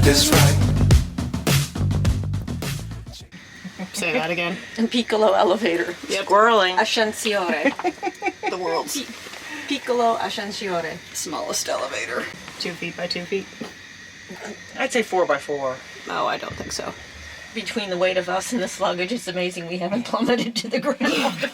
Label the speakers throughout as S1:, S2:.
S1: is right.
S2: Say that again.
S3: Piccolo elevator.
S2: Yep.
S4: Squirreling.
S3: Ascensore.
S2: The world's
S3: Piccolo ascensore.
S2: smallest elevator. 2 feet by 2 feet.
S4: I'd say 4x4.
S2: Oh, I don't think so.
S3: Between the weight of us and this luggage, it's amazing we haven't plummeted to the ground.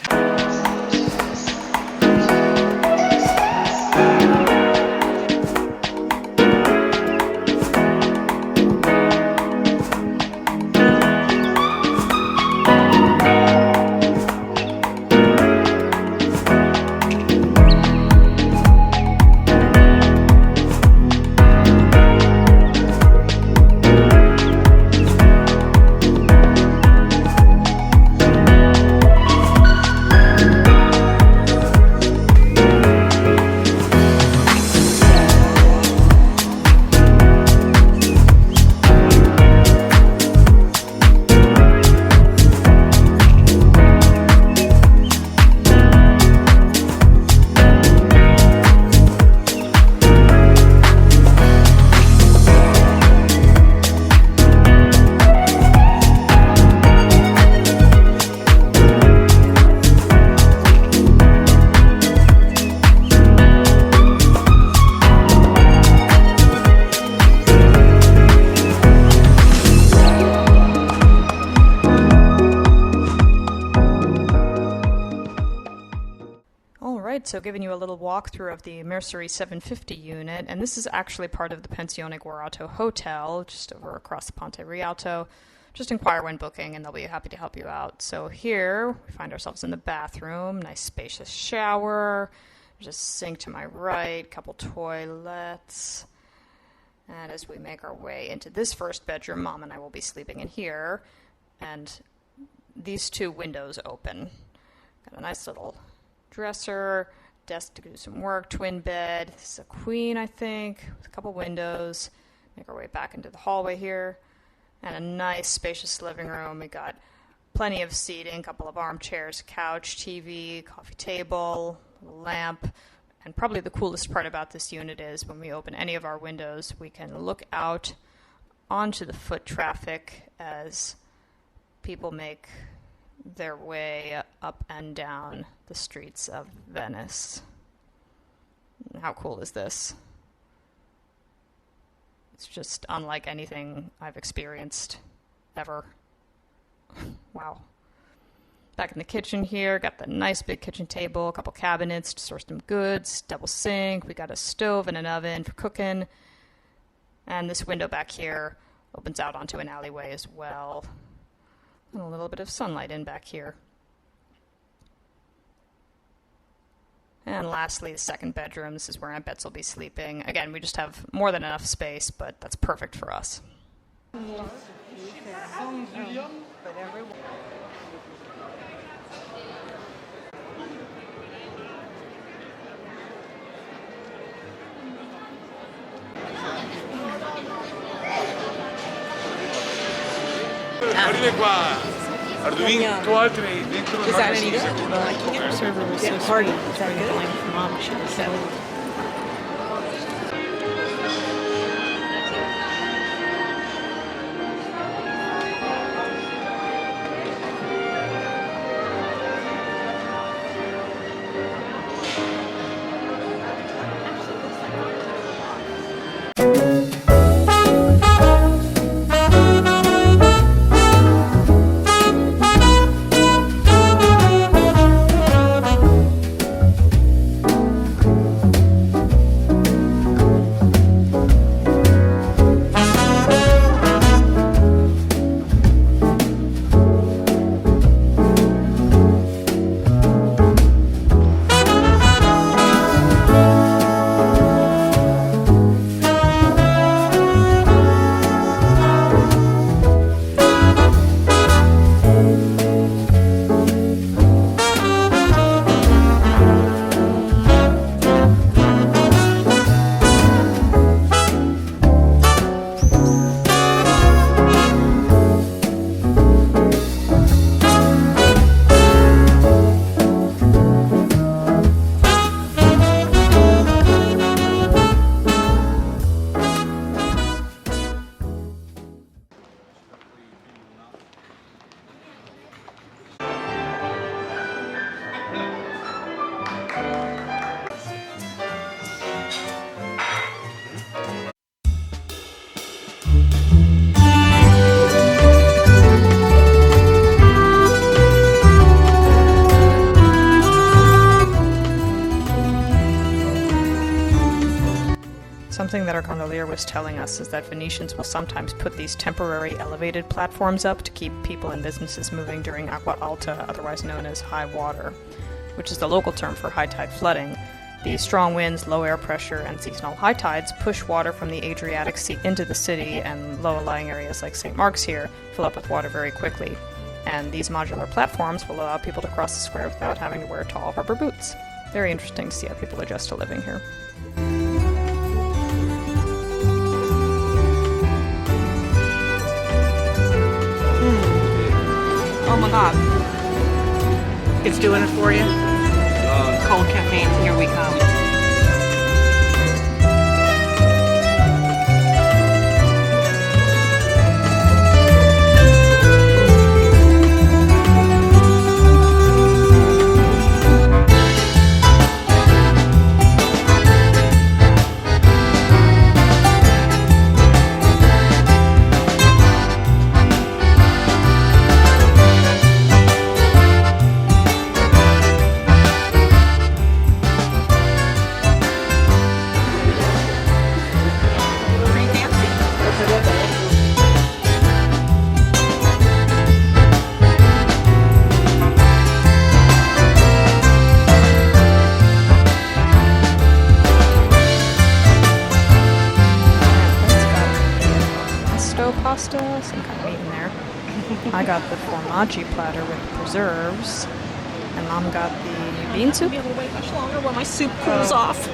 S5: So giving you a little walkthrough of the Mercerie 750 unit, and this is actually part of the Pensione Guerrato hotel, just over across the ponterialto. Just inquire when booking and they'll be happy to help you out. So here we find ourselves in the bathroom, nice spacious shower, there's a sink to my right, couple toilets. And as we make our way into this first bedroom, Mom and I will be sleeping in here, and these 2 windows open. Got a nice little dresser, desk to do some work, twin bed. This is a queen, I think, with a couple windows. Make our way back into the hallway here. And a nice spacious living room. We got plenty of seating, a couple of armchairs, couch, TV, coffee table, lamp. And probably the coolest part about this unit is when we open any of our windows, we can look out onto the foot traffic as people make their way up and down the streets of Venice. How cool is this? It's just unlike anything I've experienced ever. Wow. Back in the kitchen here, got the nice big kitchen table, a couple cabinets to store some goods, double sink, we got a stove and an oven for cooking, and this window back here opens out onto an alleyway as well. And a little bit of sunlight in back here. And lastly, the second bedroom. This is where Aunt Bets will be sleeping. Again, we just have more than enough space, but that's perfect for us.
S6: Arrivi qua, Arduino, altri dentro il magazzino secondo me.
S4: Party. Is that good? Mom should have said.
S5: Something that our gondolier was telling us is that Venetians will sometimes put these temporary elevated platforms up to keep people and businesses moving during acqua alta, otherwise known as high water, which is the local term for high tide flooding. The strong winds, low air pressure, and seasonal high tides push water from the Adriatic Sea into the city, and low-lying areas like St. Mark's here fill up with water very quickly. And these modular platforms will allow people to cross the square without having to wear tall rubber boots. Very interesting to see how people adjust to living here.
S4: Oh my god. It's doing it for you. Cold caffeine, here we come.
S5: Pasta, some kind of meat in there. I got the formaggi platter with preserves, and Mom got the bean soup.
S3: I'll be able to wait much longer while my soup cools off.